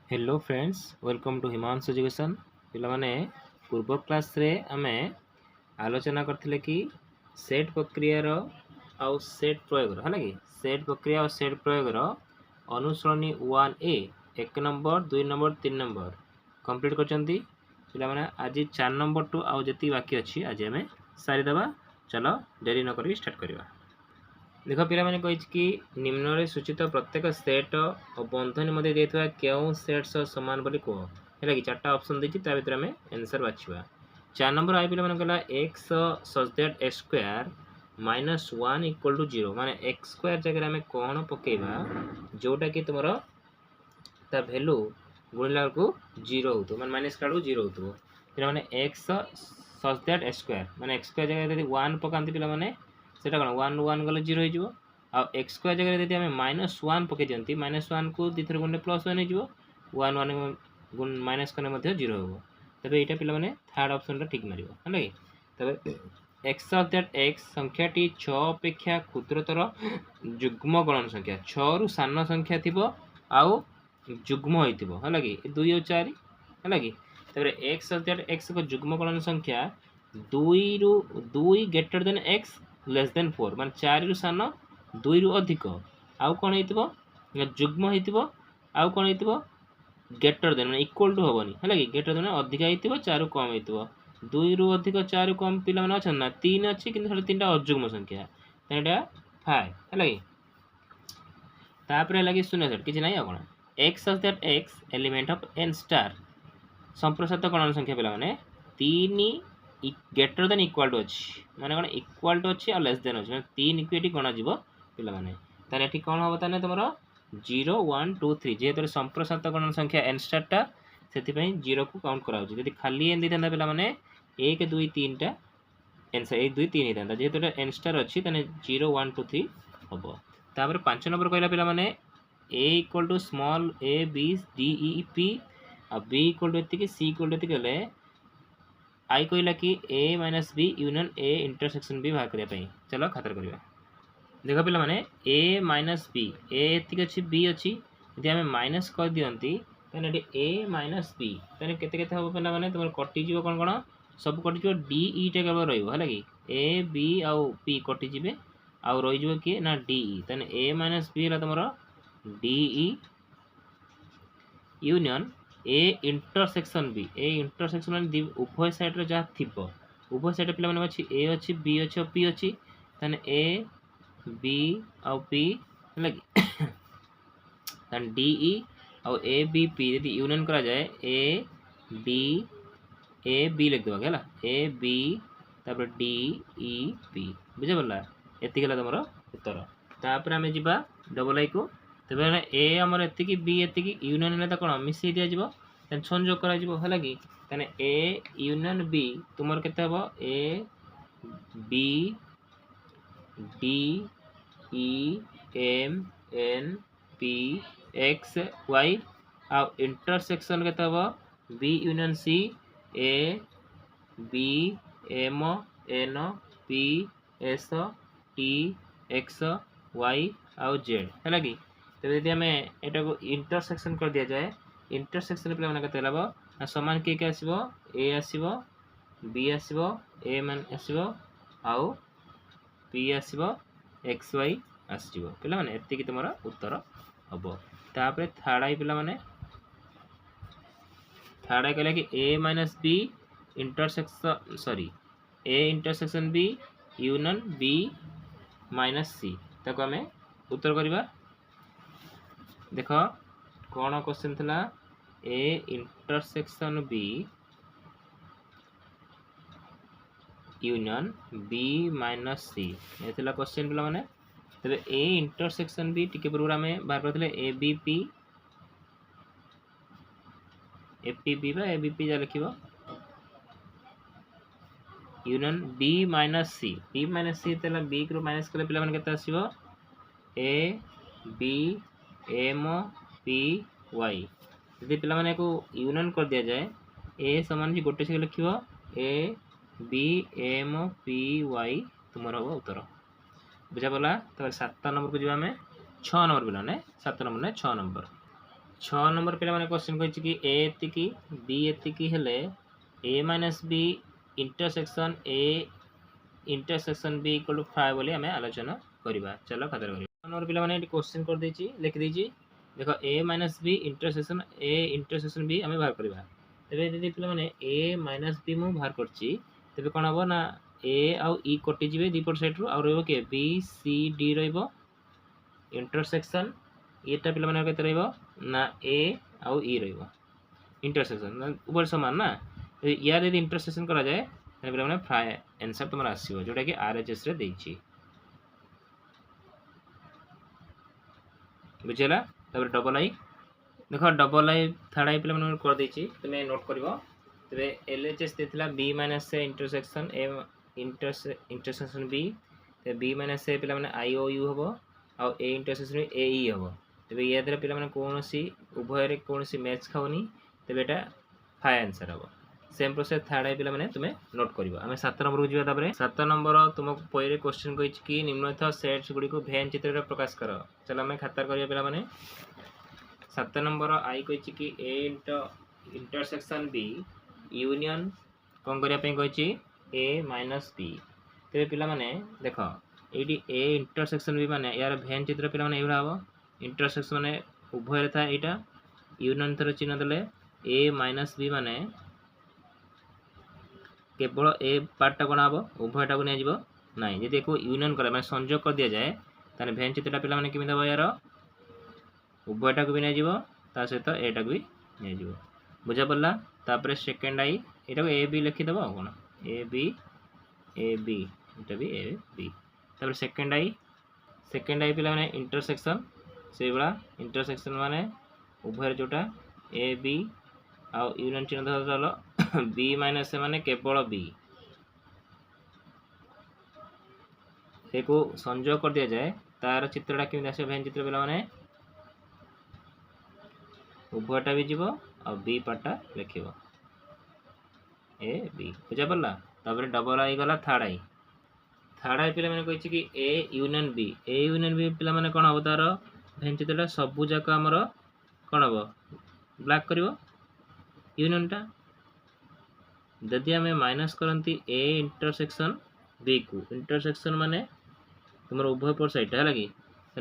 Hello friends welcome to Himanshu education पिलाने पूर्व class रे आमे आलोचना करथिले कि सेट प्रक्रियार आउ सेट प्रयोग है कि सेट प्रक्रिया और सेट प्रयोग अनुसरणी 1A 1 number 2 number 3 number complete करचंती पिलाने आज 4 नंबर टू आउ जति बाकी अछि आज आमे सारी दबा चलो देरी न करी स्टार्ट करबा। देख पे कि निम्न सूचित प्रत्येक सेट और बंधनी मध्य देता क्यों सेट सामान बोली कह है कि चार्टा ऑप्शन देती भर आम आंसर बाछा। 4 नंबर आई पे कहला x such that x square -1 equal to 0 माने एक्स स्क्वायर जगह आम कौन पकेबा जोटा कि तुम ता भैल्यू गुणिला को 0 हो माने माइनस कार्ड को 0 हो पे x such that x square माने एक्स स्क्वायर जगह यदि 1 पकाती पे सेटा कौन 1 रू 1 गले 0 हो एक्स स्क्वायर जगह यदि आम -1 पकई दिखती -1 को दी थर गुण +1 हो 1 1 गुण माइनस कने 0 हो तबे यहाँ पे मैंने थर्ड ऑप्शन ठीक मार है कि तबे एक्स ऑफ दैट एक्स संख्याटी 6 अपेक्षा क्षुद्रतर जुग्म गणन संख्या 6 रु सान संख्या थी आउ जुग्म होइतिबो है कि 2 और 4 है कि तबे एक्स ऑफ दैट एक्स को जुग्म गणन संख्या 2 रु 2 greater than x less than 4 मान 4 रु सान 2 रु अधिक आउ कौन होइतिबो जुग्म होइतिबो आउ कौन होइतिबो ग्रेटर देन इक्वल टू हेनी है कि ग्रेटर देन अधिक होइतिबो 4 रु कम होइतिबो 2 रु अधिक 4 रु कम पिला माने अछन ना 3 अछि किंतु 3टा अजुग्म संख्या तेटा 5 है कि तापर लगे शून्य सेट किसी ना कौन X of that X element of N star संप्रसारित गणन संख्या पे मैंने 3 ग्रेटर देन इक्वल टू अच्छी माने कौन इक्वल टू अच्छी और लेस देन अच्छी 3 इक्वेटी गणा जीव पे मैंने ये कौन हम ताने तुम 0 1 2 3 जेहेतु संप्रसारित गणन संख्या एन स्टारटा से 0 को काउंट कराऊँ खाली एन देता पे मैंने 1 2 3 टा एनसर 1 2 3 होता जेहेतु एन स्टार अच्छी 0 1 2 3 हम तापर 5 नंबर कहला पे मैंने A equal to small A B D E P आ बी इक्वल टू एति सी इक्वल टू एति आई कहला कि A minus B union A intersection B बाहर करने चलो खातर करवा देख पे मैंने ए माइनस बी एति अच्छी बी अच्छी यदि आम माइनस कर दिखती ए माइनस बी के हम पे मैंने तुम कटिज कौन कौन सब कटिज डी ई टा केवल रहा कि ए बी आउ पी कटिजे आउ रही किए ना D E A minus B है तुम D E union A intersection B A intersection उभय साइड रे जहाँ थी उभय साइड पे अच्छी ए अच्छी बी अच्छी और पी अच्छी ए बी आउ पी है डी ई आउ ए बी पी यदि यूनियन करा जाए ए बी लिख देवा है ए बी तापर डी ई पी बुझे पड़ा एति तुम उत्तर तापर आम जा डबल आई को तेज ए आमर एति बी एति यूनियन कौन मिसई दिज्व संजोग कर कि ए यूनियन बी तुम के A B D E M N P X Y आउ इंटरसेक्शन के B union C A B M N P S T X Y आउ जेड है कि तेज यदि आम यहाँ को इंटरसेक्शन कर दि जाए इंटरसेक्शन पे मैंने के सामान किए आसो ए आसो बी आसो ए मान आसो आउ पी आसो एक्स वाई आसो पे मैंने एति तुम उत्तर हम तापर थर्ड आई पे मैंने थर्ड आई कहला कि A minus B intersection sorry A intersection B union B minus C ताको आम उत्तर करवा देख कौन क्वेश्चन थी A intersection B union B minus C ये क्वेश्चन पे मैंने तेरे ए इंटरसेक्शन बी टी पूर्व आम बाहर करते A B P A P B A B P जा लिख union B minus C B रू माइनस कले पे मैंने आसो A B M P Y यदि पे मैंने को यूनियन कर दि जाए ए सामान जी गोटे से लिख A B M P Y तुम हम उत्तर बुझा पड़ा। तो 7 नंबर को जी आम 6 नंबर पे 7 नंबर ना 6 नंबर 6 नंबर पे मैंने क्वेश्चन कहि कि ए एतिकी बी एतिकी हेले A minus B intersection A intersection B equal to 5 बोली हमें आलोचना करबा। चलो खातर करिया नंबर पे मैंने क्वेश्चन कर देछि लिख देछि देखो ए माइनस बी इंटरसेक्शन बी हमें बाहर करबा। तबे यदि पे मैंने ए माइनस बी मु बाहर करछि तबे कोन हबो ना ए आउ ई कटि जिवे दीपर साइड रो आ रहबो के बी सी डी रहबो इंटरसेक्शन एटा पे मैंने केते रहबो ना ए आउ ई रहबो इंटरसेक्शन उभय समान ना यार यदि इंटरसेक्शन करा जाए तबे मैंने फ्राई आंसर तुमरा आसीबो जोटा कि आरएचएस रे देछि बुझला। तब डबल आई देखो डबल आई थर्ड आई पे मैंने कर देछि तुमे नोट करबो तबे एलएचएस देथिला बी माइनस से इंटरसेक्शन ए इंटरसेक्शन बी ते बी माइनस से पे मैंने आई ओ यू हबो आ ए इंटरसेक्शन ए ई हबो तबे या द्वारा पे मैंने कोनोसी उभय रे कोनोसी मैच खाउनी तबे एटा फाइ आंसर हबो। सेम प्रोसेस थर्ड आई पे मैंने तुमे नोट करबो। हमें 7 नंबर को जिबा ताबरे 7 नंबर तुमको पहिले क्वेश्चन कहि कि निम्नलिखित सेट्स गुडी को वेन चित्र रे प्रकाश करो। चलो हमें खाता करिया पे मैंने 7 नंबर आई कहि कि ए इंटरसेक्शन बी यूनियन कोन करिया पे कहि ए माइनस बी तबे पिला माने देखो एडी ए इंटरसेक्शन बी माने यार वेन चित्र पिला माने एबा हबो इंटरसेक्शन माने उभय रे था एटा यूनियन थर चिन्ह देले ए माइनस बी माने केवल ए पार्टा कोन हबो उभयटा को नै जिवो नै यदि को यूनियन करे माने संयोग कर दिया जाए ताने वेन चित्रटा पिला माने केमि दबो यार उभयटा को भी नै जिवो ता सहित एटा को भी नै जिवो बुझा पड़ला। तापर सेकंड आई एटा को ए बी लिखि दबो कोन ए बी एटा भी ए बी तापर सेकंड आई पिला माने इंटरसेक्शन से बड़ा इंटरसेक्शन माने उभय जोटा ए बी आ यूनियन चिन्ह धर चलो बी माइनस से माने केवल बी को संयोग कर दिया जाए तार चित्रटा केमि आसे वेन चित्र पिला माने उभयटा भी जीवो आ बी पार्टा लिखिबो ए बी बुझा पड़ला। तापर डबल आई गला थर्ड आई पिला माने कहिछि कि ए यूनियन बी पिला माने कोन हबो तार वेन चित्रटा सबु जाक हमर कोन हबो ब्लैक करिवो यूनियन टा यदि आम माइनस करती ए इंटरसेक्शन बी को इंटरसेक्शन माने तुम उभय पट साइड है कि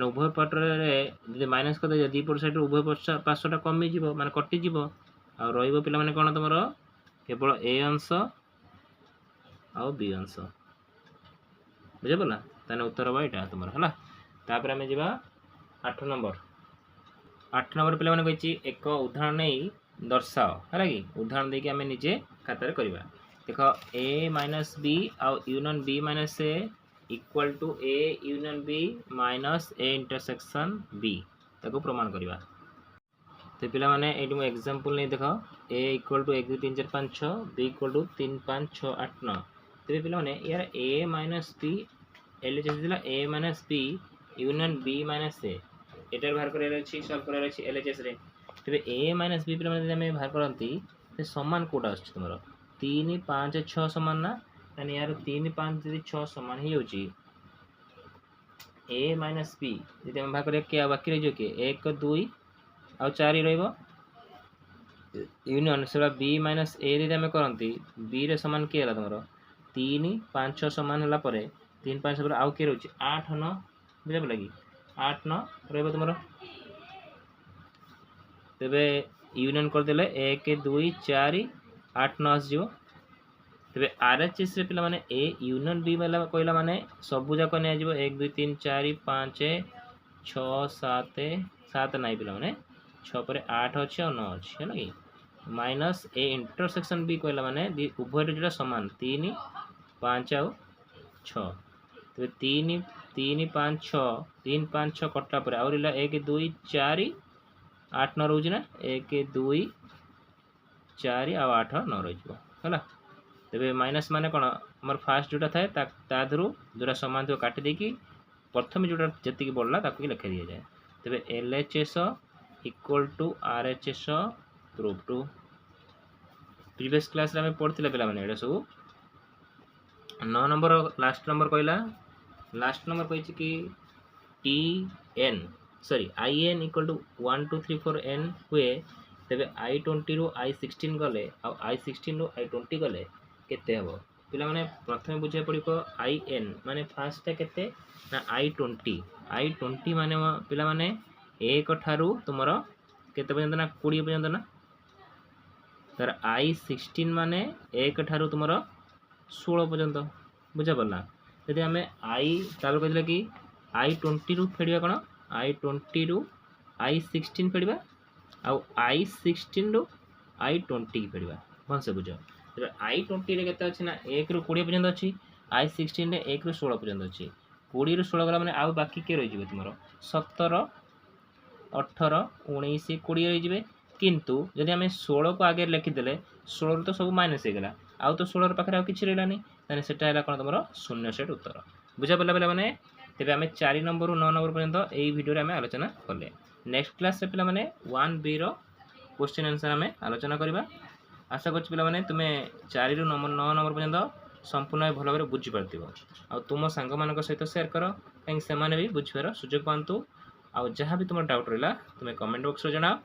उभय पट रे माइनस कर दे दी पट साइड उभय पार्श्वटा कमी जीव माने कटिज आ पे मैंने कौन तुम केवल ए अंश आ बी अंश बुझे पड़ा ताने उत्तर हम यहाँ तुम है। तापर आम जा 8 नंबर पे मैंने कही एक उदाहरण नहीं दर्शाओ है कि उदाहरण देखिए आम निजे खातार करवा। देख ए माइनस बी आउ union B minus A equal to A union B minus A intersection B ताको प्रमाण करवा। तो पिला माने एटी मो एग्जांपल नहीं देख A equal to 1 2 3 4 5 6 B equal to 3 5 6 8 9 तो पिला माने यार ए माइनस बी एलएचएस दिला A minus B union B minus A एटार बाहर करार अछि सॉल्व करार अछि एलएचएस रे। तबे ए माइनस बी पिला माने हम बाहर करंती ते समान कोटा आछ तुमरो 3 5 6 समान ना यानी यार 3 5 यदि 6 समान ही होची ए माइनस बी यदि हम बाहर करे के बाकी रह जो के 1 2 आ 4 रहइबो यूनियन सेला बी माइनस ए यदि हम करंती बी रे समान के हला तुमरो 3 5 6 समान हला परे 3 5 पर आउ के रहउची 8 9 बुझे लगी 8 9 रहइबो तुमरो। तबे यूनियन कर देले 1 2 4 8 9 जीवो। तबे आरएचएस रे पिला माने ए यूनियन बी वाला कहला माने सबु जाक ने जीवो 1 2 3 4 5 6 7 7 नहीं पिला माने 6 पर 8 अछि और 9 अछि है ना कि माइनस ए इंटरसेक्शन बी कहला माने उभय रे जेटा समान 3 5 और 6 तबे 3 3 5 6 3 5 6 कटला पर और 1 2 4 8 9 रोज ना 1 2 4 आ 8 9 रही है। तेरे माइनस माने कौन आम फास्ट जोटा थाए ताधु जोटा सामान थो काटी देकी प्रथम जोटा जी बढ़ला ताकि लिखा दि जाए। तेरे LHS equal to RHS proof to previous class रे पढ़ते पे ये सब 9 नंबर लास्ट नंबर कहला लास्ट नंबर कही कि T N sorry IN equal to 1 2 3 4 n हुए तेबे I20 रु I16 गले आ I16 रु I20 गले केते हबो पिला माने प्रथमे बुझे पड़िको IN माने फास्ट केते ना I20 माने पिला माने 1 ठारू तुमरो केते पर्यंत ना 20 पर्यंत ना तर I16 माने 1 ठारू तुमरो 16 पर्यंत बुझा पड़ला यदि हमें I तालो कहले कि I20 रु फेडिबा कोन I20 रु I16 फेडिबा आ I16 रु I20 की फेडिबा भन से बुझो तेबे I20 रे केते अछि ना 1 रु 20 पर्यंत अछि I16 रे 1 रु 16 पर्यंत अछि 20 रु 16 गला माने आ बाकी के रहि जिवे तुमरो 17 18 19 20 रहि जिवे किंतु यदि हमें 16 को आगे लिखि देले 16 रु तो सब माइनस हे गेला आउ तो 16 पाखे आ किछि रहलानी ताने सेटा हैला कोन तुमरो शून्य सेट उत्तर बुझा पड़ला पिला माने तेबे हमें 4 नंबर रु 9 नंबर पर्यंत एई वीडियो रे हमें आलोचना करले नेक्स्ट क्लास से पिला माने 1B रो क्वेश्चन आंसर हमें आलोचना करबा आशा करछि पिला माने तुमे 4 रु 9 नंबर पर्यंत संपूर्ण भल भाବରେ बुझी पारथिबो आ तुम सांग मानक सहित शेयर करो काहे से माने भी बुझिबार सुযোগ पांतु आ जहां भी तुम डाउट रहला तुमे कमेंट बॉक्स रे जणाओ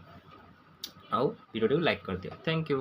आ वीडियो को लाइक कर दियो थैंक यू।